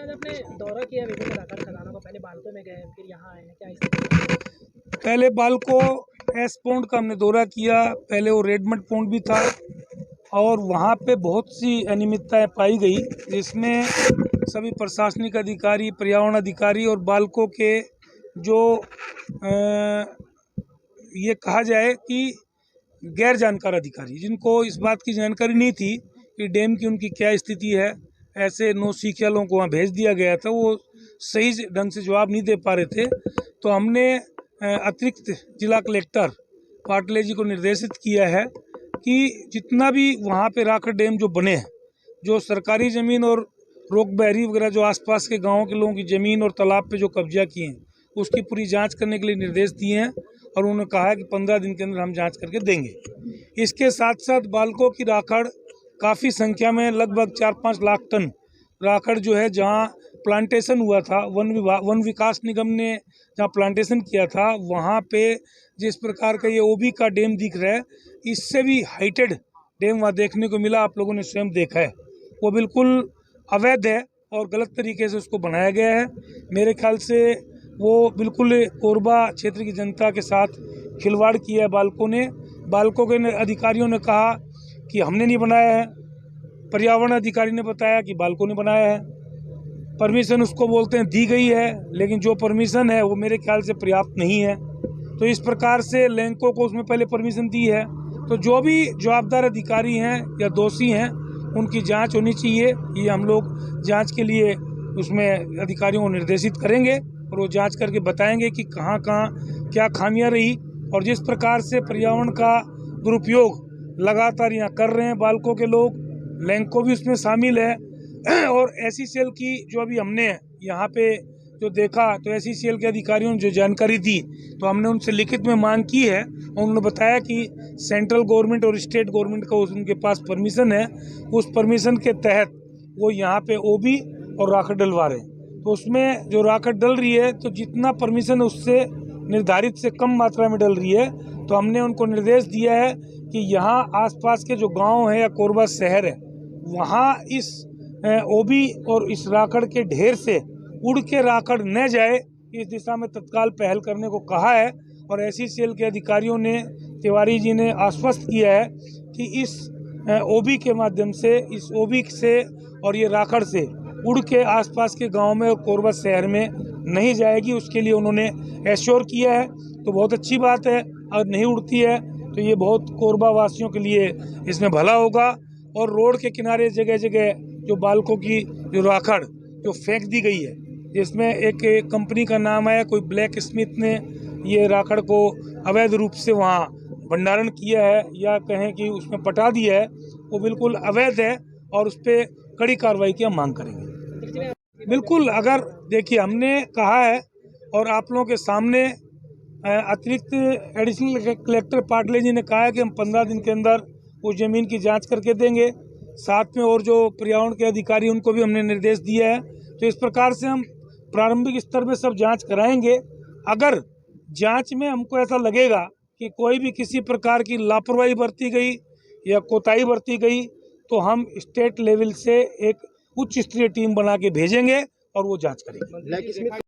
आज आपने दौरा किया विभिन्न राकड़ खदानों का, पहले बालको में गए फिर यहाँ आए हैं, क्या स्थिति? पहले बालको एस पॉन्ड का हमने दौरा किया, पहले वो रेडमंड पॉन्ड भी था और वहाँ पे बहुत सी अनियमितताएं पाई गई, जिसमें सभी प्रशासनिक अधिकारी, पर्यावरण अधिकारी और बालको के जो ये कहा जाए कि गैर जानकार अधिकारी, जिनको इस बात की जानकारी नहीं थी कि डैम की उनकी क्या स्थिति है, ऐसे नौसिखियालों को वहाँ भेज दिया गया था, वो सही ढंग से जवाब नहीं दे पा रहे थे। तो हमने अतिरिक्त जिला कलेक्टर पाटले जी को निर्देशित किया है कि जितना भी वहाँ पे राकड़ डैम जो बने हैं, जो सरकारी ज़मीन और रोक बहरी वगैरह जो आसपास के गाँव के लोगों की ज़मीन और तालाब पे जो कब्जा किए हैं, उसकी पूरी जांच करने के लिए निर्देश दिए हैं और उन्होंने कहा है कि 15 दिन के अंदर हम जांच करके देंगे। इसके साथ साथ बालको की राकड़ काफ़ी संख्या में, लगभग 4-5 लाख टन राकड़ जो है, जहां प्लांटेशन हुआ था, वन विकास निगम ने जहां प्लांटेशन किया था, वहां पे जिस प्रकार का ये ओबी का डैम दिख रहा है, इससे भी हाइटेड डैम वहाँ देखने को मिला। आप लोगों ने स्वयं देखा है, वो बिल्कुल अवैध है और गलत तरीके से उसको बनाया गया है। मेरे ख्याल से वो बिल्कुल कोरबा क्षेत्र की जनता के साथ खिलवाड़ किया है बालको ने। बालको के अधिकारियों ने कहा कि हमने नहीं बनाया है, पर्यावरण अधिकारी ने बताया कि बालको ने बनाया है। परमिशन उसको बोलते हैं दी गई है, लेकिन जो परमिशन है वो मेरे ख्याल से पर्याप्त नहीं है। तो इस प्रकार से लैंको को उसमें पहले परमिशन दी है, तो जो भी जवाबदार अधिकारी हैं या दोषी हैं उनकी जांच होनी चाहिए। ये हम लोग जांच के लिए उसमें अधिकारियों को निर्देशित करेंगे और वो जांच करके बताएंगे कि कहाँ कहाँ क्या खामियां रही, और जिस प्रकार से पर्यावरण का दुरुपयोग लगातार यहाँ कर रहे हैं बालको के लोग, लैंको भी उसमें शामिल है। और SECL की जो अभी हमने यहाँ पे जो देखा, तो SECL के अधिकारियों ने जो जानकारी दी, तो हमने उनसे लिखित में मांग की है और उन्होंने बताया कि सेंट्रल गवर्नमेंट और स्टेट गवर्नमेंट का उनके पास परमिशन है, उस परमिशन के तहत वो यहाँ पे ओबी और राकड़ डलवा रहे हैं। तो उसमें जो राकड़ डल रही है, तो जितना परमिशन है उससे निर्धारित से कम मात्रा में डल रही है। तो हमने उनको निर्देश दिया है कि यहाँ आसपास के जो गांव है या कोरबा शहर है, वहाँ इस ओबी और इस राकड़ के ढेर से उड़ के राकड़ न जाए, इस दिशा में तत्काल पहल करने को कहा है। और SECL के अधिकारियों ने, तिवारी जी ने आश्वस्त किया है कि इस ओबी के माध्यम से, इस ओबी से और ये राकड़ से उड़ के आसपास के गांव में और कोरबा शहर में नहीं जाएगी, उसके लिए उन्होंने एश्योर किया है। तो बहुत अच्छी बात है, अगर नहीं उड़ती है तो ये बहुत कोरबा वासियों के लिए इसमें भला होगा। और रोड के किनारे जगह जगह जो बालको की जो राकड़ जो फेंक दी गई है, जिसमें एक कंपनी का नाम है, कोई ब्लैक स्मिथ ने ये राकड़ को अवैध रूप से वहाँ भंडारण किया है या कहें कि उसमें पटा दिया है, वो बिल्कुल अवैध है और उस पर कड़ी कार्रवाई की हम मांग करेंगे। बिल्कुल, अगर देखिए हमने कहा है और आप लोगों के सामने अतिरिक्त एडिशनल कलेक्टर पाटले जी ने कहा है कि हम 15 दिन के अंदर उस ज़मीन की जांच करके देंगे। साथ में और जो पर्यावरण के अधिकारी, उनको भी हमने निर्देश दिया है। तो इस प्रकार से हम प्रारंभिक स्तर में सब जांच कराएंगे। अगर जांच में हमको ऐसा लगेगा कि कोई भी किसी प्रकार की लापरवाही बरती गई या कोताही बरती गई, तो हम स्टेट लेवल से एक उच्च स्तरीय टीम बना के भेजेंगे और वो जांच करेंगे।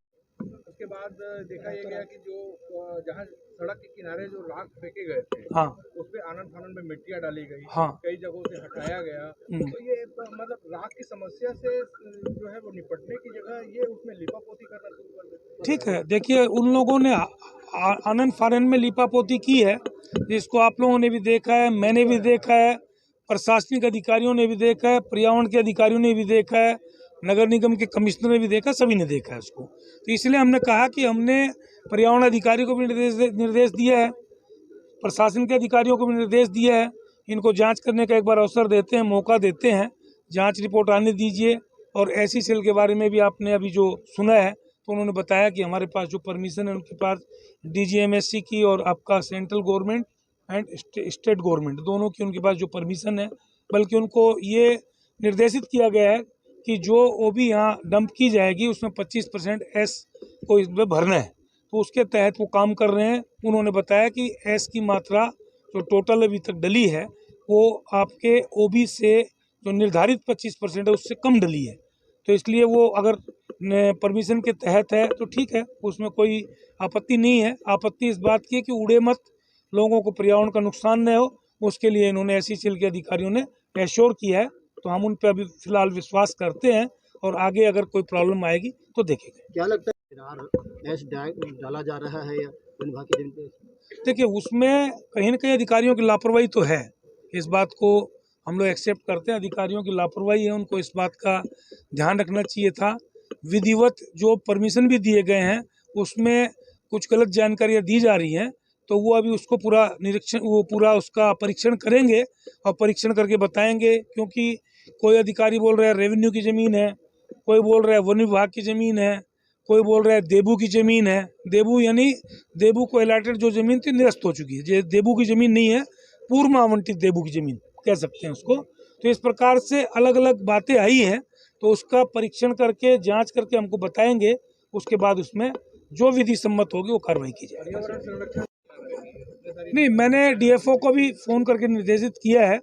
उसके बाद देखा यह गया कि जो जहाँ सड़क के किनारे जो राख फेंके गए थे, हाँ, उस पे आनन फानन में मिट्टियाँ डाली गई, हाँ, कई जगहों से हटाया गया। तो ये मतलब राख की समस्या से जो है वो निपटने की जगह ये उसमें लिपापोती करना शुरू कर देते। ठीक है, देखिए उन लोगों ने आनन फानन में लिपापोती की है, जिसको आप लोगों ने भी देखा है, मैंने भी देखा है, प्रशासनिक अधिकारियों ने भी देखा है, पर्यावरण के अधिकारियों ने भी देखा है, नगर निगम के कमिश्नर ने भी देखा, सभी ने देखा है उसको। तो इसलिए हमने कहा कि हमने पर्यावरण अधिकारी को भी निर्देश दिया है, प्रशासन के अधिकारियों को भी निर्देश दिया है, इनको जांच करने का एक बार अवसर देते हैं, मौका देते हैं, जांच रिपोर्ट आने दीजिए। और SECL के बारे में भी आपने अभी जो सुना है, तो उन्होंने बताया कि हमारे पास जो परमिशन है, उनके पास DGMSC की और आपका central government and state government दोनों की उनके पास जो परमिशन है। बल्कि उनको ये निर्देशित किया गया है कि जो ओबी यहाँ डंप की जाएगी, उसमें 25% S को इसमें भरना है, तो उसके तहत वो काम कर रहे हैं। उन्होंने बताया कि S की मात्रा जो टोटल अभी तक डली है, वो आपके ओबी से जो निर्धारित 25% है उससे कम डली है। तो इसलिए वो अगर परमिशन के तहत है तो ठीक है, उसमें कोई आपत्ति नहीं है। आपत्ति इस बात की है कि उड़े मत, लोगों को पर्यावरण का नुकसान न हो, उसके लिए इन्होंने SECL के अधिकारियों ने एश्योर किया है। तो हम उन पर अभी फिलहाल विश्वास करते हैं और आगे अगर कोई प्रॉब्लम आएगी तो देखेंगे। क्या लगता है ऐश डाला जा रहा है या वन विभाग की टीम पे? देखिए, उसमें कहीं न कहीं अधिकारियों की लापरवाही तो है, इस बात को हम लोग एक्सेप्ट करते हैं। अधिकारियों की लापरवाही है, उनको इस बात का ध्यान रखना चाहिए था। विधिवत जो परमिशन भी दिए गए हैं उसमें कुछ गलत जानकारियाँ दी जा रही हैं, तो वो अभी उसको पूरा निरीक्षण, वो पूरा उसका परीक्षण करेंगे और परीक्षण करके बताएंगे। क्योंकि कोई अधिकारी बोल रहा है रेवेन्यू की ज़मीन है, कोई बोल रहा है वन विभाग की ज़मीन है, कोई बोल रहा है देबू की ज़मीन है। देबू यानी देबू को अलॉटेड जो ज़मीन थी निरस्त हो चुकी है, ये देबू की ज़मीन नहीं है, पूर्व आवंटित देबू की ज़मीन कह सकते हैं उसको। तो इस प्रकार से अलग अलग बातें आई हैं, तो उसका परीक्षण करके जांच करके हमको बताएंगे। उसके बाद उसमें जो विधि सम्मत होगी वो कार्रवाई की जाएगी। नहीं, मैंने DFO को भी फ़ोन करके निर्देशित किया है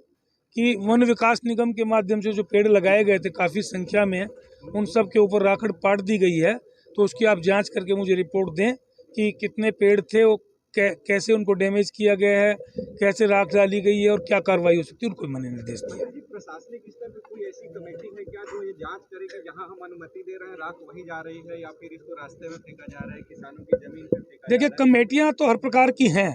कि वन विकास निगम के माध्यम से जो पेड़ लगाए गए थे काफ़ी संख्या में, उन सब के ऊपर राखड़ पाट दी गई है। तो उसकी आप जांच करके मुझे रिपोर्ट दें कि कितने पेड़ थे, वो कैसे उनको डैमेज किया गया है, कैसे राख डाली गई है और क्या कार्रवाई हो सकती है, उनको मैंने निर्देश दिया। प्रशासनिक स्तर पर कोई ऐसी कमेटी है क्या जो ये जांच करे कि जहां हम अनुमति दे रहे हैं राख वहीं जा रही है या फिर इसको रास्ते में फेंका जा रहा है, किसानों की जमीन पर फेंका? देखिए, कमेटियां तो हर प्रकार की हैं,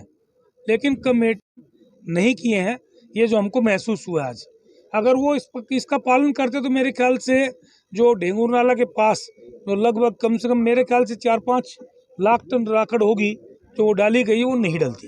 लेकिन कमेटी नहीं किए हैं ये जो हमको महसूस हुआ आज। अगर वो इसका पालन करते तो मेरे ख्याल से जो ढेंगूर नाला के पास जो लगभग कम से कम मेरे ख्याल से 4-5 लाख टन राखड़ होगी जो वो डाली गई है, वो नहीं डलती।